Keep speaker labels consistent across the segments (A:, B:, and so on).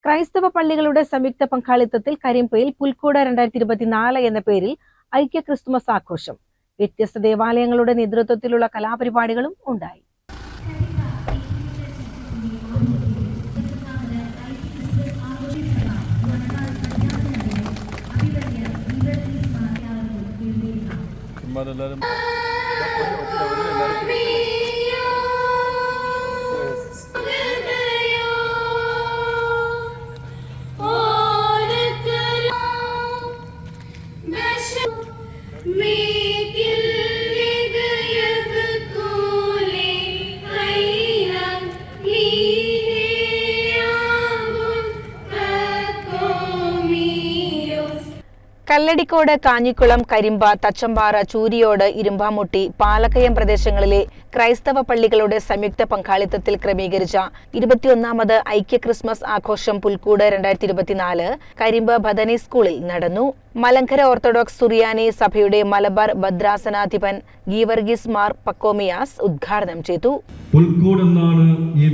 A: ക്രൈസ്തവ പള്ളികളുടെ സംയുക്ത പങ്കാളിത്തത്തിൽ കരിമ്പയിൽ പുൽക്കൂട് 2024 എന്ന പേരിൽ ഐക്യ ക്രിസ്തുമസ് ആഘോഷം. വ്യത്യസ്ത ദേവാലയങ്ങളുടെ നേതൃത്വത്തിലുള്ള കലാപരിപാടികളും ഉണ്ടായി. കല്ലടിക്കോട്, കാഞ്ഞിക്കുളം, കരിമ്പ, തച്ചമ്പാറ, ചൂരിയോട്, ഇരുമ്പാമുട്ടി, പാലക്കയം പ്രദേശങ്ങളിലെ ക്രൈസ്തവ പള്ളികളുടെ സംയുക്ത പങ്കാളിത്തത്തിൽ ക്രമീകരിച്ച 21ാമത് ഐക്യ ക്രിസ്മസ് ആഘോഷം പുൽക്കൂട് 2024 കരിമ്പ ബഥനി സ്കൂളിൽ നടന്നു. മലങ്കര ഓർത്തഡോക്സ് സുറിയാനി സഭയുടെ മലബാർ ഭദ്രാസനാധിപൻ ഗീവർഗീസ് മാർ പക്കോമിയാസ് ഉദ്ഘാടനം ചെയ്തു.
B: പുൽക്കൂട് എന്നാണ് ഈ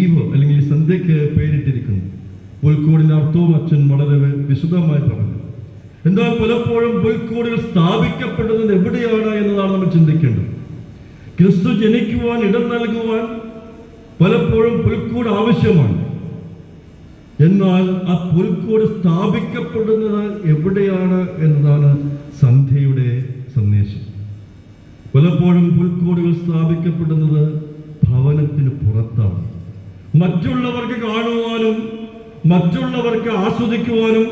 B: ഈവ് അല്ലെങ്കിൽ സന്ധ്യയ്ക്ക് പേരിട്ടിരിക്കുന്നത്. പുൽക്കൂടിന്റെ അർത്ഥവും അച്ഛൻ വളരെ വിശദമായി പറഞ്ഞു. എന്നാൽ പലപ്പോഴും പുൽക്കൂടുകൾ സ്ഥാപിക്കപ്പെടുന്നത് എവിടെയാണ് എന്നതാണ് നമ്മൾ ചിന്തിക്കേണ്ടത്. ക്രിസ്തു ജനിക്കുവാൻ ഇടം നൽകുവാൻ പലപ്പോഴും പുൽക്കൂട് ആവശ്യമാണ്. എന്നാൽ ആ പുൽക്കൂട് സ്ഥാപിക്കപ്പെടുന്നത് എവിടെയാണ് എന്നതാണ് സന്ധ്യയുടെ സന്ദേശം. പലപ്പോഴും പുൽക്കൂടുകൾ സ്ഥാപിക്കപ്പെടുന്നത് ഭവനത്തിന് പുറത്താണ്. മറ്റുള്ളവർക്ക് കാണുവാനും മറ്റുള്ളവർക്ക് ആസ്വദിക്കുവാനും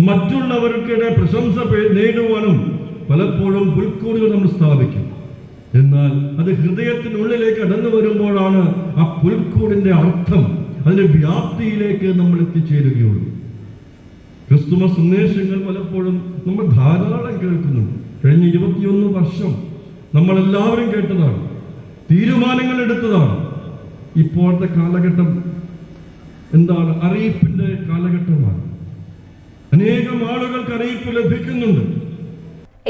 B: മറ്റുള്ളവർക്കിടെ പ്രശംസ നേടുവാനും പലപ്പോഴും പുൽക്കൂടുകൾ നമ്മൾ സ്ഥാപിക്കും. എന്നാൽ അത് ഹൃദയത്തിനുള്ളിലേക്ക് കടന്നു വരുമ്പോഴാണ് ആ പുൽക്കൂടിന്റെ അർത്ഥം, അതിന്റെ വ്യാപ്തിയിലേക്ക് നമ്മൾ എത്തിച്ചേരുകയുള്ളൂ. ക്രിസ്തുമസ് സന്ദേശങ്ങൾ പലപ്പോഴും നമ്മൾ ധാരാളം കേൾക്കുന്നുണ്ട്. കഴിഞ്ഞ 21 വർഷം നമ്മളെല്ലാവരും കേട്ടതാണ്, തീരുമാനങ്ങൾ എടുത്തതാണ്. ഇപ്പോഴത്തെ കാലഘട്ടം എന്താണ്? അറിയിപ്പിന്റെ കാലഘട്ടമാണ്. അനേകം ആളുകൾക്ക് അറിയിപ്പ് ലഭിക്കുന്നുണ്ട്.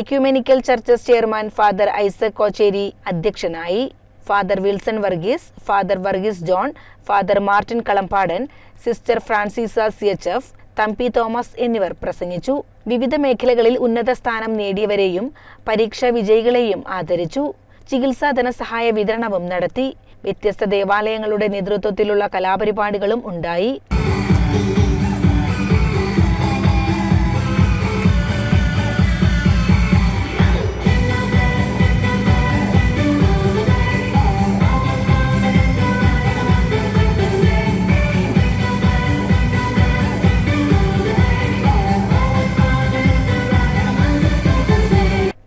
A: Ecumenical churches chairman father Isaac Kocheri അധ്യക്ഷനായി. Father Wilson Varghese, father Varghese John, father Martin Kalampadan, sister Francis CHF, Thampi Thomas എന്നിവർ പ്രസംഗിച്ചു. വിവിധ മേഖലകളിൽ ഉന്നത സ്ഥാനം നേടിയവരെയും പരീക്ഷാ വിജയികളെയും ആദരിച്ചു. ചികിത്സാ ധനസഹായ വിതരണവും നടത്തി. വ്യത്യസ്ത ദേവാലയങ്ങളുടെ നേതൃത്വത്തിലുള്ള കലാപരിപാടികളും ഉണ്ടായി.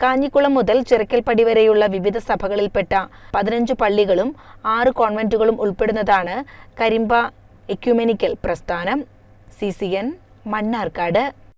A: കാഞ്ഞിക്കുളം മുതൽ ചിറക്കൽപ്പടി വരെയുള്ള വിവിധ സഭകളിൽപ്പെട്ട 15 പള്ളികളും 6 കോൺവെന്റുകളും ഉൾപ്പെടുന്നതാണ് കരിമ്പ എക്യുമെനിക്കൽ പ്രസ്ഥാനം. CCN മണ്ണാർക്കാട്.